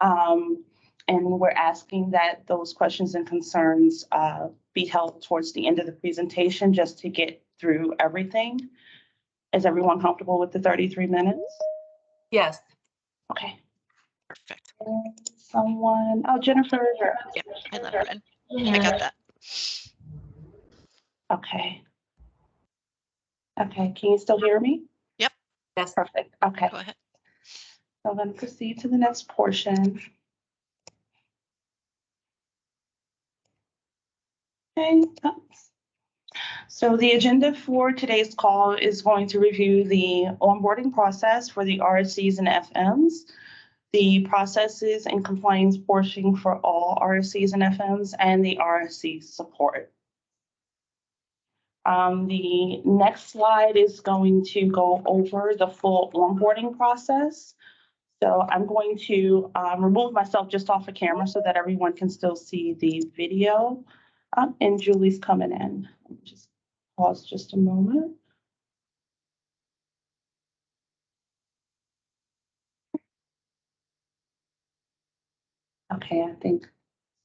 And we're asking that those questions and concerns be held towards the end of the presentation just to get through everything. Is everyone comfortable with the 33 minutes? Yes. Okay. Perfect. Someone, oh, Jennifer. Yep, I let her in. I got that. Okay. Okay, can you still hear me? Yep. Yes. Perfect. Okay. Go ahead. So I'm going to proceed to the next portion. Okay. So the agenda for today's call is going to review the onboarding process for the RSCs and FMs, the processes and compliance portion for all RSCs and FMs, and the RSC support. The next slide is going to go over the full onboarding process. So I'm going to remove myself just off the camera so that everyone can still see the video. And Julie's coming in. Just pause just a moment. Okay, I think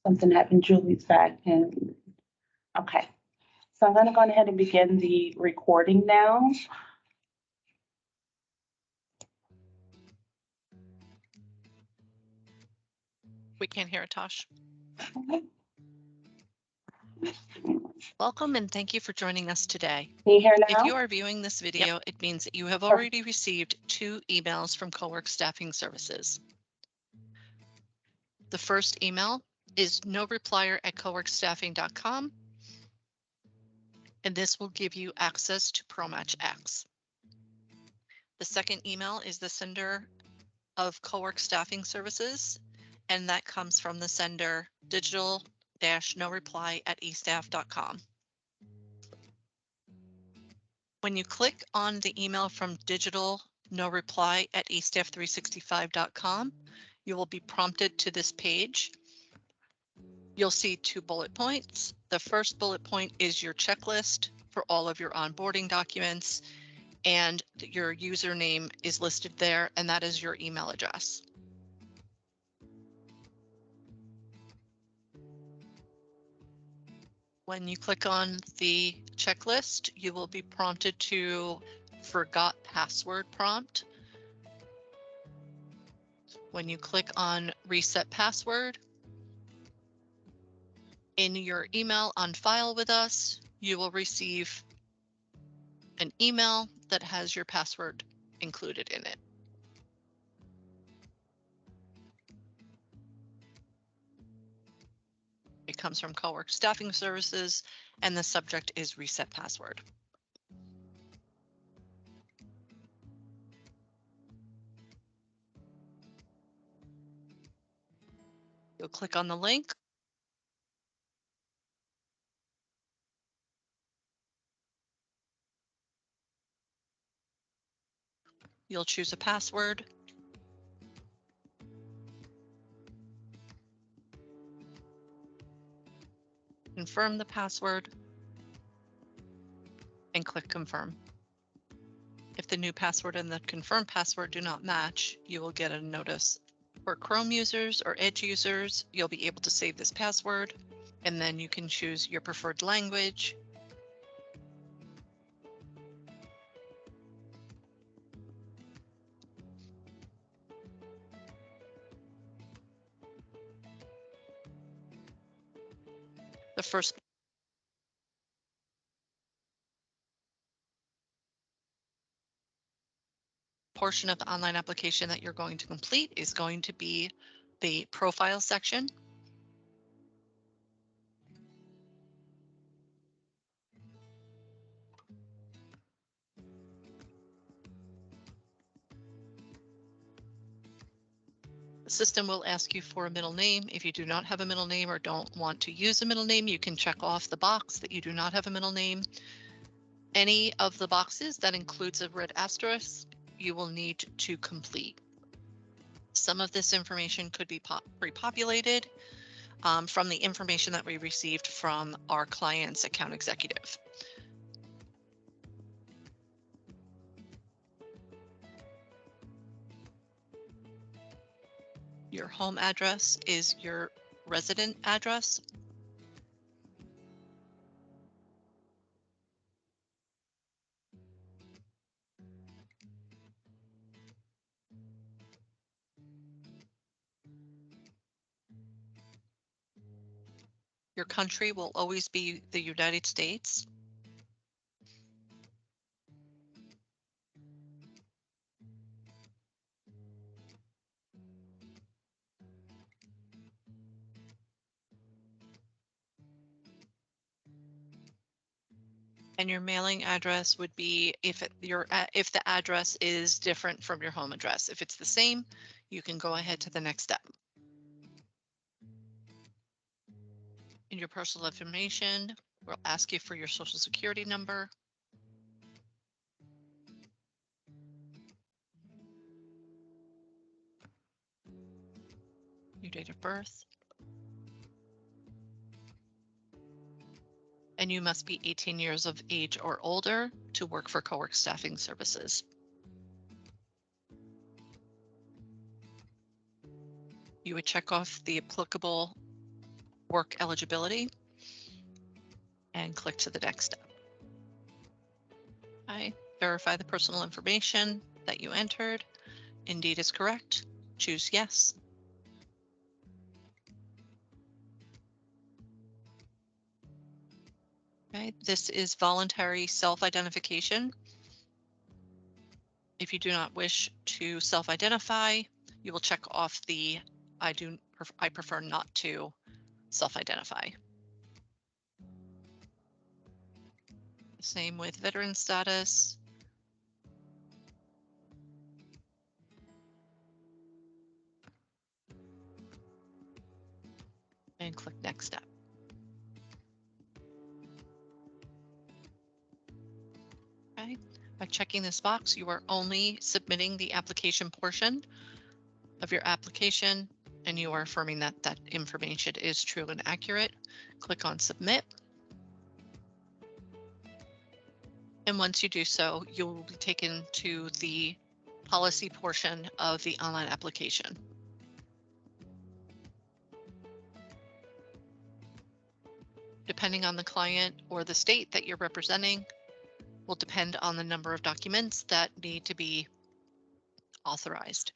something happened. Julie's back. And okay, so I'm going to go ahead and begin the recording now. We can't hear it, Tosh. Okay. Welcome and thank you for joining us today. Can you hear now? If you are viewing this video, it means that you have already received 2 emails from Cowork Staffing Services. The first email is noreplier@coworkstaffing.com, and this will give you access to ProMatch X. The second email is the sender of Cowork Staffing Services, and that comes from the sender digital-noreply@estaff.com. When you click on the email from digital-noreply@estaff365.com, you will be prompted to this page. You'll see 2 bullet points. The first bullet point is your checklist for all of your onboarding documents, and your username is listed there, and that is your email address. When you click on the checklist, you will be prompted to forgot password prompt. When you click on reset password, in your email on file with us, you will receive an email that has your password included in it. It comes from Cowork Staffing Services, and the subject is reset password. You'll click on the link. You'll choose a password. Confirm the password and click confirm. If the new password and the confirmed password do not match, you will get a notice. For Chrome users or Edge users, you'll be able to save this password, and then you can choose your preferred language. The first portion of the online application that you're going to complete is going to be the profile section. The system will ask you for a middle name. If you do not have a middle name or don't want to use a middle name, you can check off the box that you do not have a middle name. Any of the boxes that includes a red asterisk, you will need to complete. Some of this information could be repopulated from the information that we received from our client's account executive. Your home address is your resident address. Your country will always be the United States. And your mailing address would be if the address is different from your home address. If it's the same, you can go ahead to the next step. In your personal information, we'll ask you for your social security number, your date of birth, and you must be 18 years of age or older to work for co-work staffing services. You would check off the applicable work eligibility and click to the next step. Okay. Verify the personal information that you entered. Indeed is correct. Choose yes. Okay. This is voluntary self-identification. If you do not wish to self-identify, you will check off the I prefer not to self-identify. Same with veteran status. And click next step. Okay. By checking this box, you are only submitting the application portion of your application, and you are affirming that that information is true and accurate. Click on submit. And once you do so, you will be taken to the policy portion of the online application. Depending on the client or the state that you're representing, will depend on the number of documents that need to be authorized.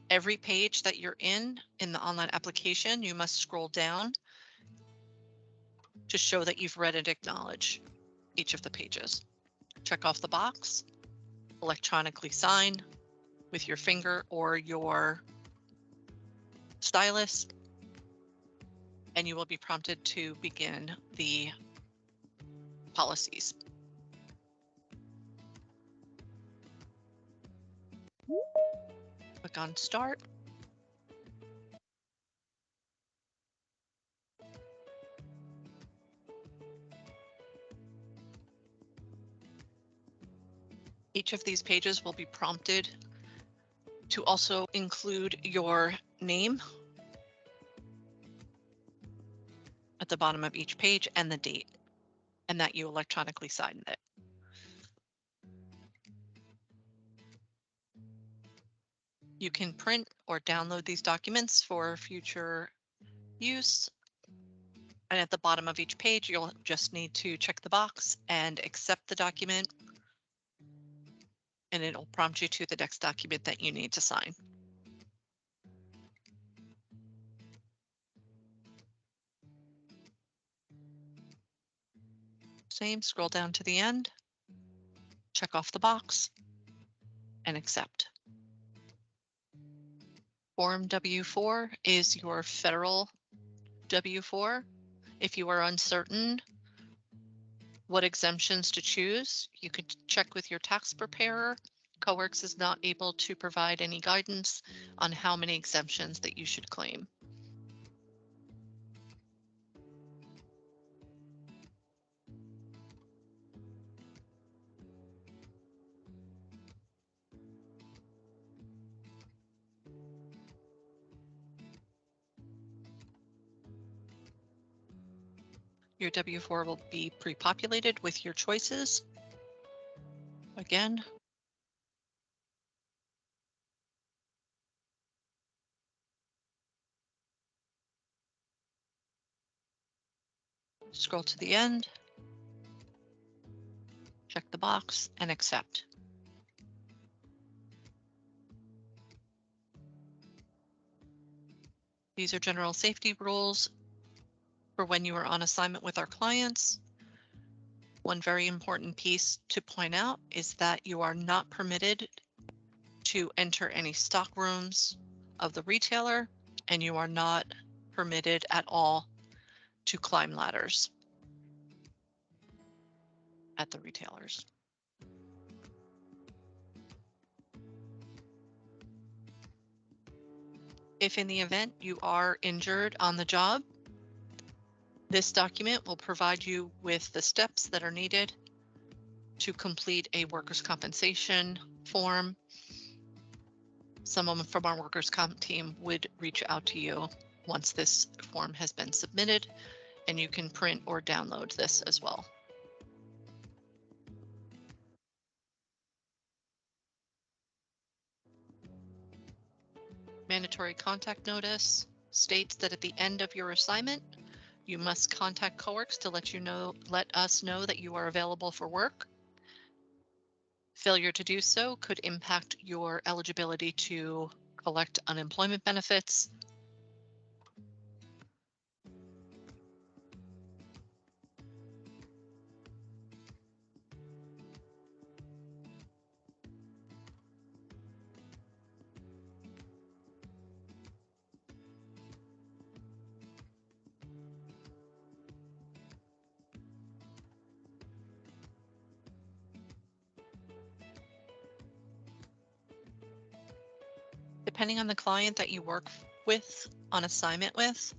Every page that you're in the online application, you must scroll down to show that you've read and acknowledged each of the pages. Check off the box, electronically sign with your finger or your stylus, and you will be prompted to begin the policies. Click on start. Each of these pages will be prompted to also include your name at the bottom of each page and the date, and that you electronically signed it. You can print or download these documents for future use. And at the bottom of each page, you'll just need to check the box and accept the document. And it'll prompt you to the next document that you need to sign. Same, scroll down to the end, check off the box, and accept. Form W-4 is your federal W-4. If you are uncertain what exemptions to choose, you could check with your tax preparer. CoWorks is not able to provide any guidance on how many exemptions that you should claim. Your W-4 will be pre-populated with your choices. Again, . Scroll to the end, check the box, and accept. These are general safety rules for when you are on assignment with our clients. One very important piece to point out is that you are not permitted to enter any stock rooms of the retailer, and you are not permitted at all to climb ladders at the retailers. If in the event you are injured on the job, this document will provide you with the steps that are needed to complete a workers' compensation form. Someone from our workers' comp team would reach out to you once this form has been submitted, and you can print or download this as well. Mandatory contact notice states that at the end of your assignment, you must contact coworkers to let us know that you are available for work. Failure to do so could impact your eligibility to collect unemployment benefits. Depending on the client that you work with on assignment with,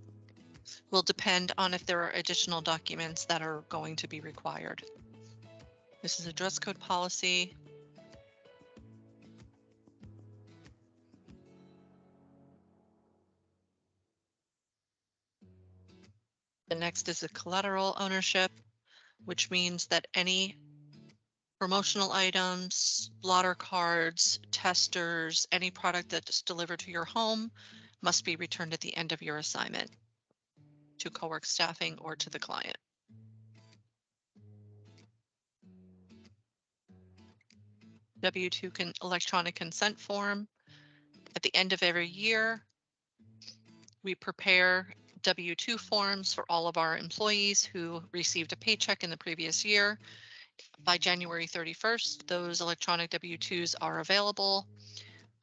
will depend on if there are additional documents that are going to be required. This is a dress code policy. The next is a collateral ownership, which means that any promotional items, blotter cards, testers, any product that's delivered to your home must be returned at the end of your assignment to cowork staffing or to the client. W-2 electronic consent form. At the end of every year, we prepare W-2 forms for all of our employees who received a paycheck in the previous year. By January 31st, those electronic W-2s are available,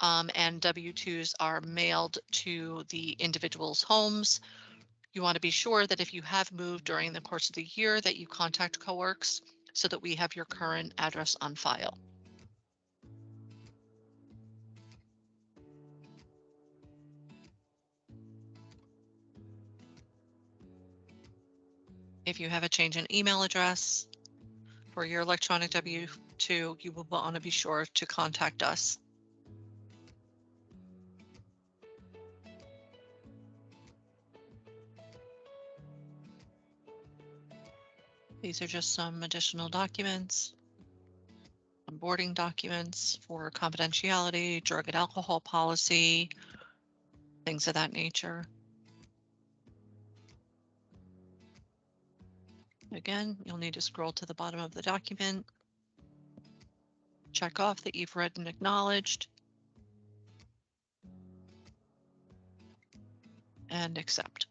and W-2s are mailed to the individual's homes. You want to be sure that if you have moved during the course of the year that you contact coworks so that we have your current address on file. If you have a change in email address for your electronic W-2, you will want to be sure to contact us. These are just some additional documents. Onboarding documents for confidentiality, drug and alcohol policy, things of that nature. Again, you'll need to scroll to the bottom of the document, check off that you've read and acknowledged, and accept.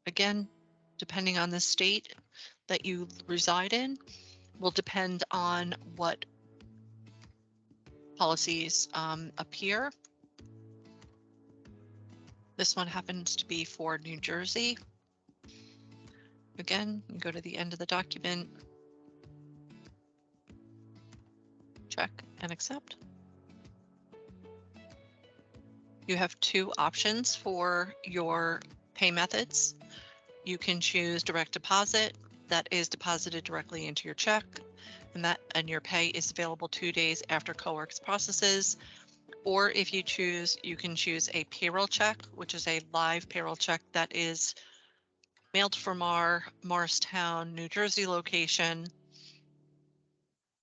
Again, depending on the state that you reside in, will depend on what policies appear. This one happens to be for New Jersey. Again, you go to the end of the document, check and accept. You have two options for your pay methods. You can choose direct deposit, that is deposited directly into your check, and your pay is available 2 days after coworks processes. Or if you choose, you can choose a payroll check, which is a live payroll check that is mailed from our Morristown, New Jersey location.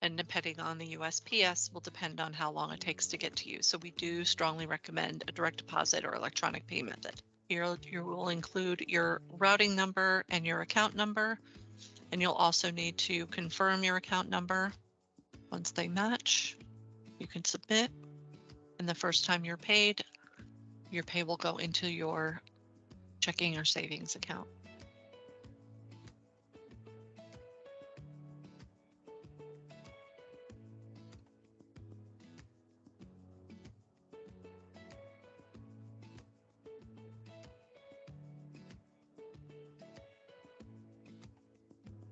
And depending on the USPS will depend on how long it takes to get to you. So we do strongly recommend a direct deposit or electronic pay method. You will include your routing number and your account number, and you'll also need to confirm your account number. Once they match, you can submit, and the first time you're paid, your pay will go into your checking or savings account.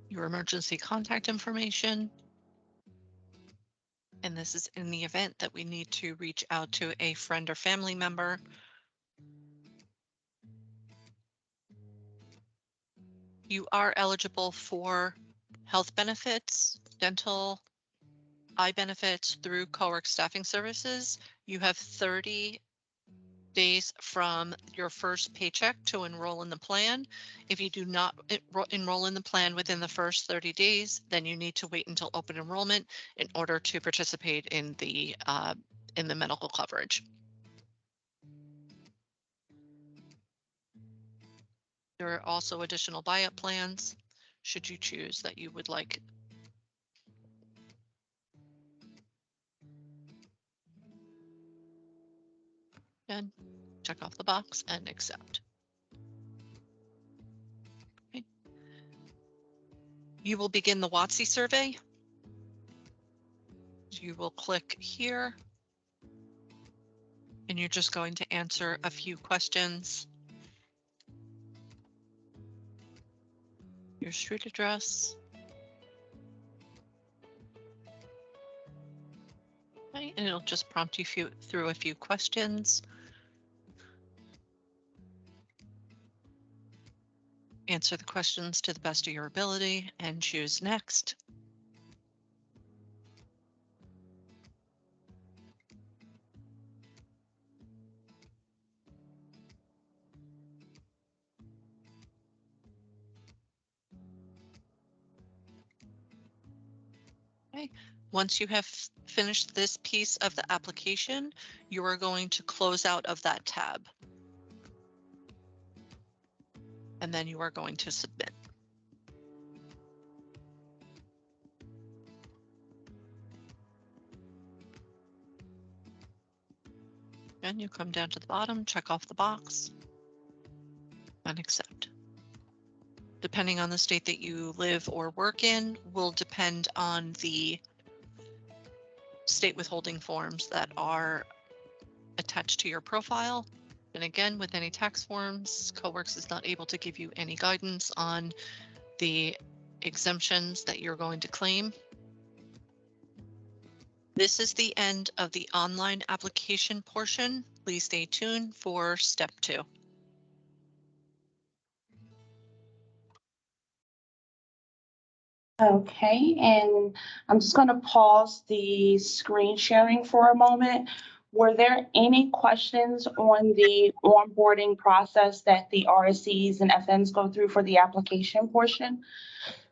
Your emergency contact information. And this is in the event that we need to reach out to a friend or family member. You are eligible for health benefits, dental, eye benefits through co-work staffing services. You have 30 days from your first paycheck to enroll in the plan. If you do not enroll in the plan within the first 30 days, then you need to wait until open enrollment in order to participate in the medical coverage. There are also additional buy-up plans should you choose that you would like. And check off the box and accept. Okay. You will begin the WOTC survey. You will click here, and you're just going to answer a few questions. Your street address. Okay, and it'll just prompt you through a few questions. Answer the questions to the best of your ability and choose next. Okay. Once you have finished this piece of the application, you are going to close out of that tab. And then you are going to submit. And you come down to the bottom, check off the box, and accept. Depending on the state that you live or work in will depend on the state withholding forms that are attached to your profile. And again, with any tax forms, CoWorks is not able to give you any guidance on the exemptions that you're going to claim. This is the end of the online application portion. Please stay tuned for step 2. Okay, and I'm just going to pause the screen sharing for a moment. Were there any questions on the onboarding process that the RSCs and FNs go through for the application portion?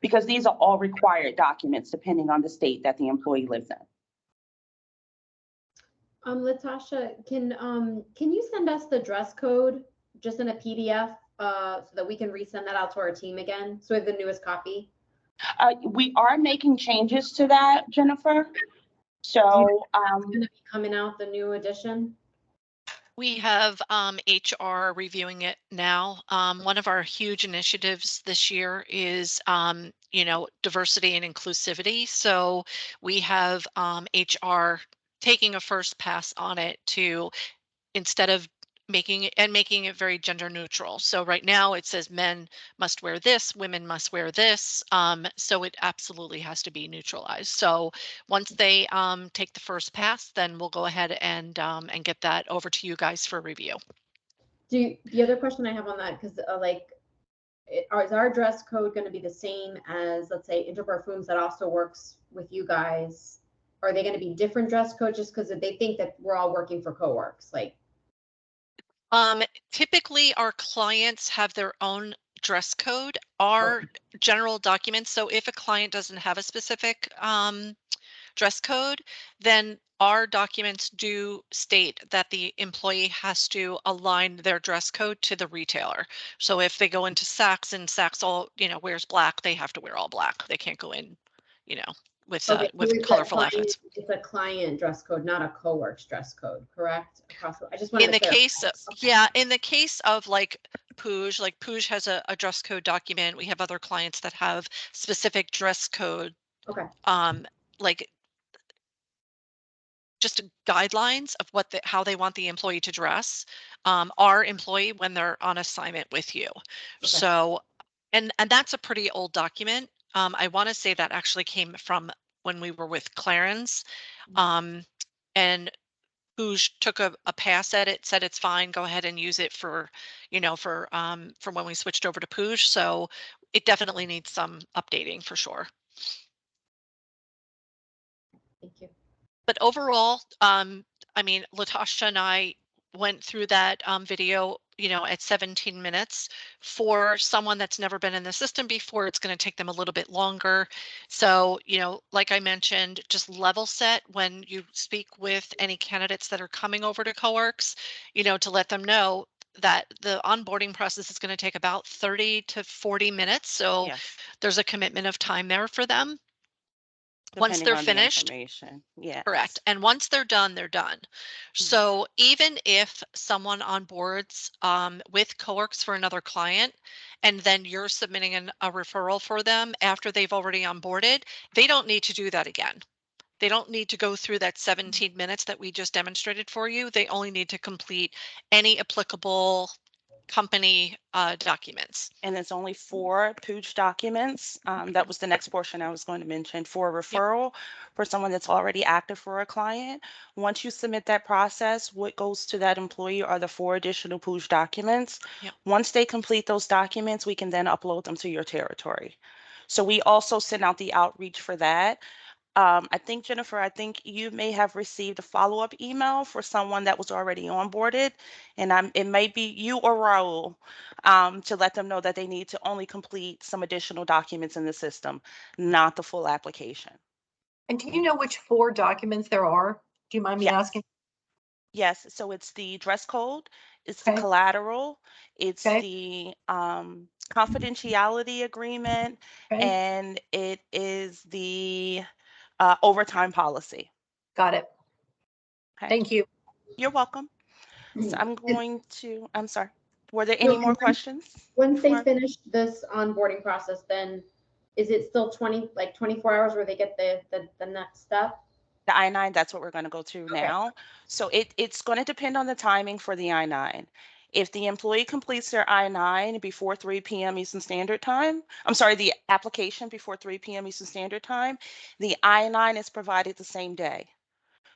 Because these are all required documents depending on the state that the employee lives in. Latasha, can you send us the dress code just in a PDF so that we can resend that out to our team again? So we have the newest copy. We are making changes to that, Jennifer. So it's going to be coming out, the new edition. We have HR reviewing it now. One of our huge initiatives this year is, diversity and inclusivity. So we have HR taking a first pass on it to, instead of making it very gender neutral. So right now it says men must wear this, women must wear this. So it absolutely has to be neutralized. So once they take the first pass, then we'll go ahead and get that over to you guys for review. The other question I have on that, because is our dress code going to be the same as, let's say, Interparfums that also works with you guys? Are they going to be different dress codes just because they think that we're all working for CoWorks? Like, typically our clients have their own dress code. Our general documents, so if a client doesn't have a specific dress code, then our documents do state that the employee has to align their dress code to the retailer. So if they go into Saks and Saks all, wears black, they have to wear all black. They can't go in, with Okay, so it's colorful outfits. It's a client dress code, not a co-works dress code, correct? I just wanted In to the clarify. case of, Okay. yeah, in the case of like PUIG has a dress code document. We have other clients that have specific dress code, Okay. like just guidelines of how they want the employee to dress, our employee when they're on assignment with you. Okay. So, and that's a pretty old document. I want to say that actually came from when we were with Clarence, and who took a pass at it, said it's fine, go ahead and use it for, for when we switched over to PUIG. So it definitely needs some updating for sure. Thank you. But overall, I mean, Latasha and I went through that video, at 17 minutes. For someone that's never been in the system before, it's going to take them a little bit longer. So, like I mentioned, just level set when you speak with any candidates that are coming over to CoWorks, to let them know that the onboarding process is going to take about 30 to 40 minutes. So Yes, there's a commitment of time there for them. Once depending they're on the finished, information. Yes. correct. And once they're done, they're done. So even if someone onboards with CoWorks for another client, and then you're submitting a referral for them after they've already onboarded, they don't need to do that again. They don't need to go through that 17 minutes that we just demonstrated for you. They only need to complete any applicable company documents. And it's only 4 PUIG documents. That was the next portion I was going to mention. For a Yep. referral for someone that's already active for a client, once you submit that process, what goes to that employee are the 4 additional PUIG documents. Yep. Once they complete those documents, we can then upload them to your territory. So we also send out the outreach for that. I think, Jennifer, I think you may have received a follow-up email for someone that was already onboarded, and it may be you or Raul, to let them know that they need to only complete some additional documents in the system, not the full application. And do you know which 4 documents there are? Do you mind me Yes. asking? Yes, so it's the dress code, it's the Okay. collateral, it's Okay. the confidentiality agreement, Okay. and it is the overtime policy. Got it. Okay. Thank you. You're welcome. So I'm sorry. Were there any No, more questions? Once they before- finish this onboarding process, then is it still 24 hours where they get the next step? The I-9, that's what we're going to go to Okay. now. So it's going to depend on the timing for the I-9. If the employee completes their I-9 before 3 p.m. Eastern Standard Time, I'm sorry, the application before 3 p.m. Eastern Standard Time, the I-9 is provided the same day.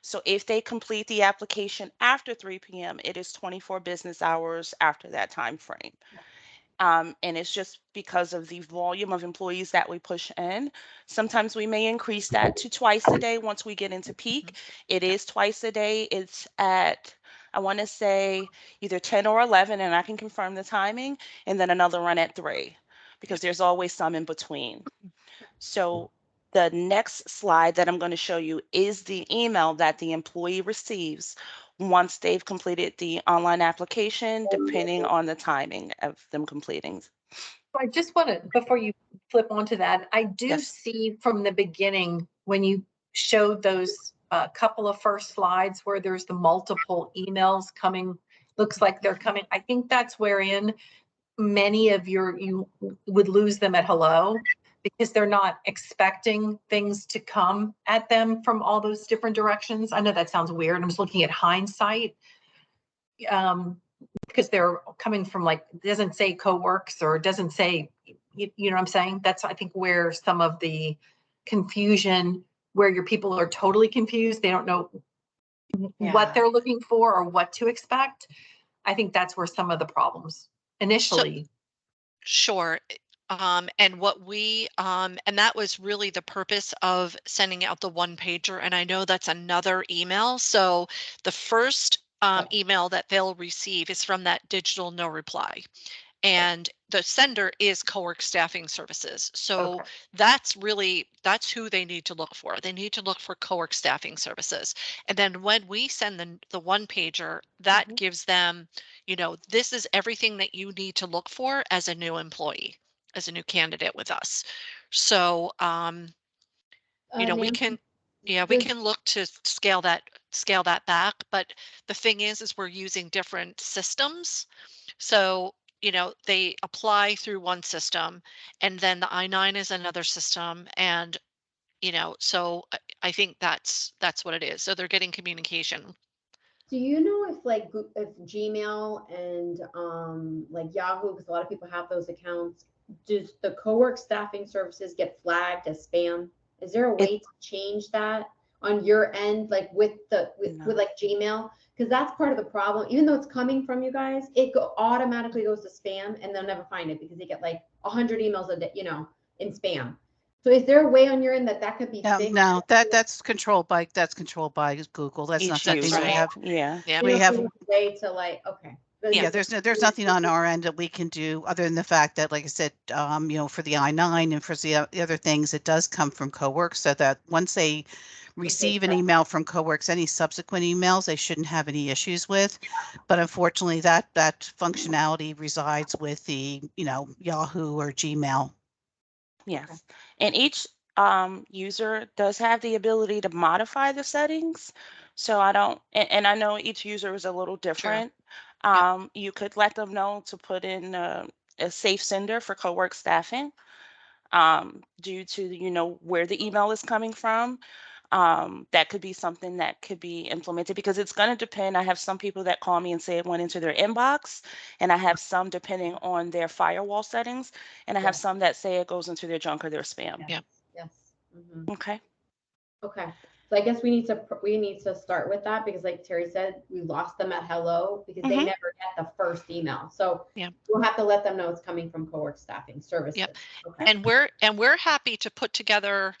So if they complete the application after 3 p.m., it is 24 business hours after that time frame. And it's just because of the volume of employees that we push in. Sometimes we may increase that to twice a day once we get into peak. It is twice a day. It's at, I want to say, either 10 or 11, and I can confirm the timing, and then another run at 3, because there's always some in between. So the next slide that I'm going to show you is the email that the employee receives once they've completed the online application, depending on the timing of them completing. I just want to, before you flip onto that, I do Yes. see from the beginning when you showed those couple of first slides where there's the multiple emails coming, looks like they're coming. I think that's wherein many of you would lose them at hello, because they're not expecting things to come at them from all those different directions. I know that sounds weird. I'm just looking at hindsight, because they're coming from, like, it doesn't say CoWorks, or it doesn't say, you know what I'm saying? That's, I think, where some of the confusion, where your people are totally confused. They don't know what they're looking for or what to expect. I think that's where some of the problems initially. Sure. And what and that was really the purpose of sending out the 1-pager. And I know that's another email. So the first email that they'll receive is from that digital no reply. And the sender is Cowork Staffing Services. So Okay. that's who they need to look for. They need to look for Cowork Staffing Services. And then when we send the one pager, that Mhm. gives them, this is everything that you need to look for as a new employee, as a new candidate with us. So, we Nancy, can, we does- can look to scale that back. But the thing is we're using different systems. So, they apply through one system, and then the I-9 is another system. And, so I think that's what it is. So they're getting communication. Do you know if like if Gmail and like Yahoo, because a lot of people have those accounts, does the Cowork Staffing Services get flagged as spam? Is there a way to change that on your end, like with No. like Gmail? Because that's part of the problem. Even though it's coming from you guys, automatically goes to spam, and they'll never find it because they get like 100 emails a day, in spam. So is there a way on your end that could be fixed? No, that's controlled by Google. That's not Each something user. we user. have. Yeah. Yeah. We have, a way to like, okay. yeah, there's nothing on our end that we can do other than the fact that, like I said, for the I-9 and for the other things, it does come from Cowork, so that once they receive an email from Coworks, any subsequent emails, they shouldn't have any issues with. But unfortunately, that functionality resides with the, Yahoo or Gmail. Yes. And each user does have the ability to modify the settings. So I don't, and I know each user is a little different. You could let them know to put in a safe sender for Cowork Staffing due to, where the email is coming from. That could be something that could be implemented because it's going to depend. I have some people that call me and say it went into their inbox, and I have some depending on their firewall settings, and I have some that say it goes into their junk or their spam. Yeah. Yes. Mhm. Okay. Okay. So I guess we need to start with that because like Terry said, we lost them at hello because they Mhm. never get the first email. So Yeah. we'll have to let them know it's coming from Cowork Staffing Services. Yep. Okay. And we're happy to put together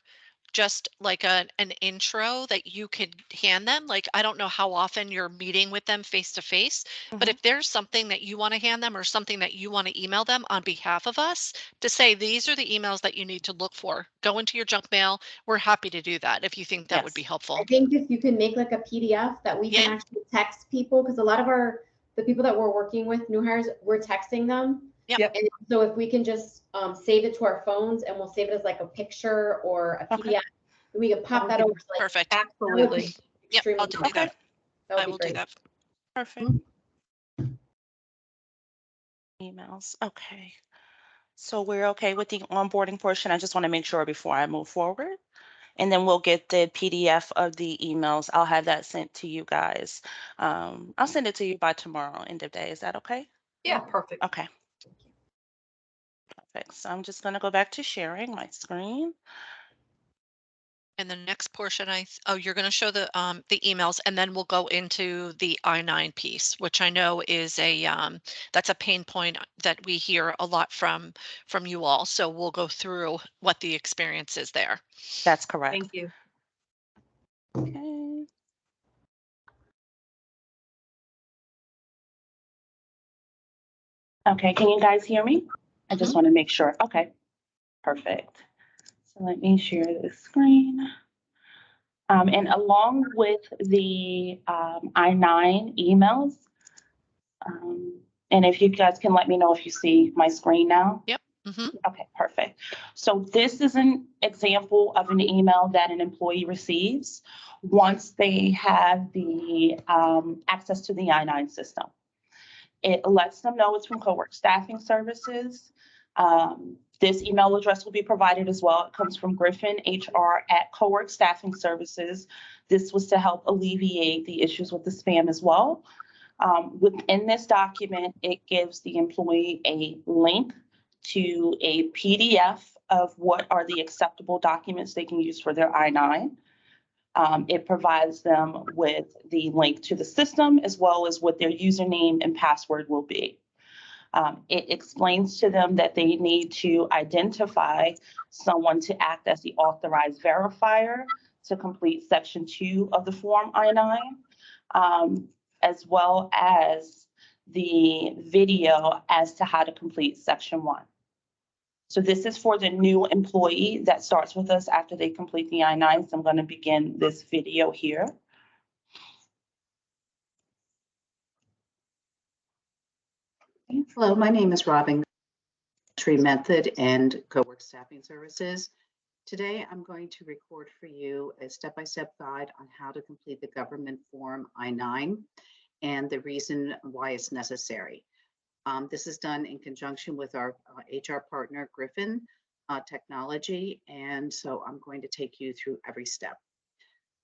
just like an intro that you could hand them. Like, I don't know how often you're meeting with them face to face, but Mhm. if there's something that you want to hand them or something that you want to email them on behalf of us to say, these are the emails that you need to look for, go into your junk mail. We're happy to do that if you think that would be Yes. helpful. I think if you can make like a PDF that we can Yeah. actually text people, because a lot of the people that we're working with, new hires, we're texting them. Yep. And so if we can just save it to our phones and we'll save it as like a picture or a Okay. PDF, we can pop that over. To like, Perfect. Absolutely. Yep, I'll do extremely that. That I would will be do great. that. Perfect. Emails. Okay. So we're okay with the onboarding portion. I just want to make sure before I move forward. And then we'll get the PDF of the emails. I'll have that sent to you guys. I'll send it to you by tomorrow, end of day. Is that okay? Yeah, perfect. Okay. Perfect. So I'm just going to go back to sharing my screen. And the next portion, you're going to show the emails, and then we'll go into the I-9 piece, which I know is that's a pain point that we hear a lot from you all. So we'll go through what the experience is there. That's correct. Thank you. Okay. Okay, can you guys hear me? I just want to make sure. Okay, perfect. So let me share the screen. And along with the I-9 emails, and if you guys can let me know if you see my screen now. Yep. Mm-hmm. Okay, perfect. So this is an example of an email that an employee receives once they have the access to the I-9 system. It lets them know it's from Cowork Staffing Services. This email address will be provided as well. It comes from Griffin HR at Cowork Staffing Services. This was to help alleviate the issues with the spam as well. Within this document, it gives the employee a link to a PDF of what are the acceptable documents they can use for their I-9. It provides them with the link to the system as well as what their username and password will be. It explains to them that they need to identify someone to act as the authorized verifier to complete Section 2 of the Form I-9, as well as the video as to how to complete section 1. So this is for the new employee that starts with us after they complete the I-9. So I'm going to begin this video here. Hello, my name is Robin, Tree Method and Cowork Staffing Services. Today, I'm going to record for you a step-by-step guide on how to complete the government form I-9 and the reason why it's necessary. This is done in conjunction with our HR partner, Griffin Technology, and so I'm going to take you through every step.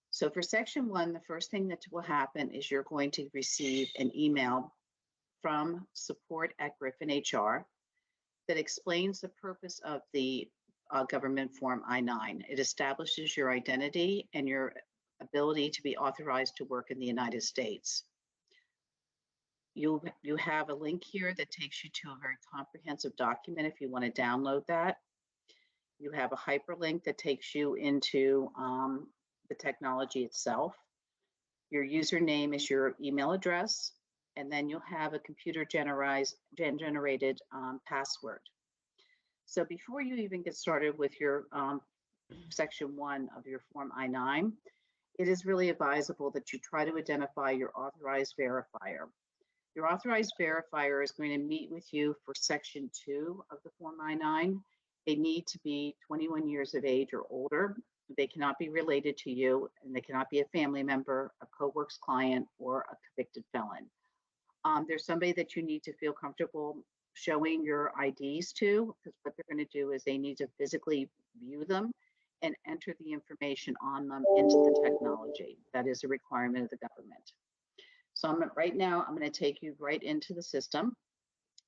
So for section 1, the first thing that will happen is you're going to receive an email from support@Griffin HR that explains the purpose of the government form I-9. It establishes your identity and your ability to be authorized to work in the United States. You have a link here that takes you to a very comprehensive document if you want to download that. You have a hyperlink that takes you into the technology itself. Your username is your email address, and then you'll have a computer generated password. So before you even get started with your section 1 of your form I-9, it is really advisable that you try to identify your authorized verifier. Your authorized verifier is going to meet with you for section 2 of the form I-9. They need to be 21 years of age or older. They cannot be related to you, and they cannot be a family member, a co-works client, or a convicted felon. There's somebody that you need to feel comfortable showing your IDs to, because what they're going to do is they need to physically view them and enter the information on them into the technology. That is a requirement of the government. So right now, I'm going to take you right into the system.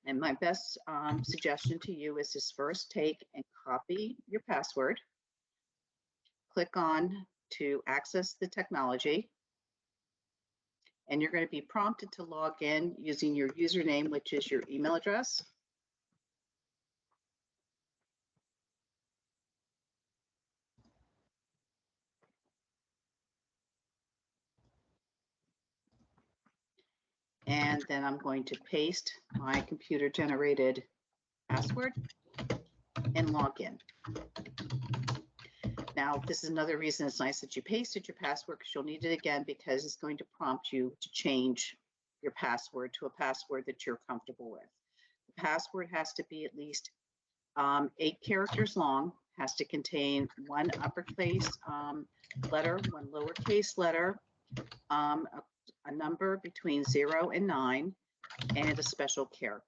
And my best suggestion to you is to first take and copy your password. Click on to access the technology. And you're going to be prompted to log in using your username, which is your email address. And then I'm going to paste my computer generated password and log in. Now, this is another reason it's nice that you pasted your password, because you'll need it again because it's going to prompt you to change your password to a password that you're comfortable with. The password has to be at least 8 characters long, has to contain 1 uppercase letter, 1 lowercase letter, a number between 0 and 9, and a special character.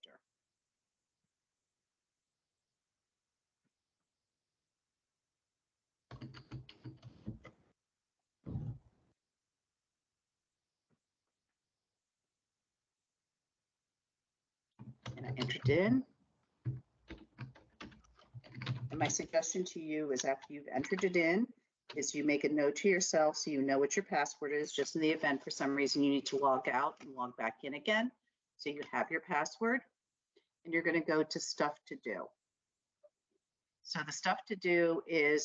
And I entered in. And my suggestion to you is after you've entered it in, is you make a note to yourself so you know what your password is, just in the event for some reason you need to log out and log back in again. So you have your password, and you're going to go to stuff to do. So the stuff to do is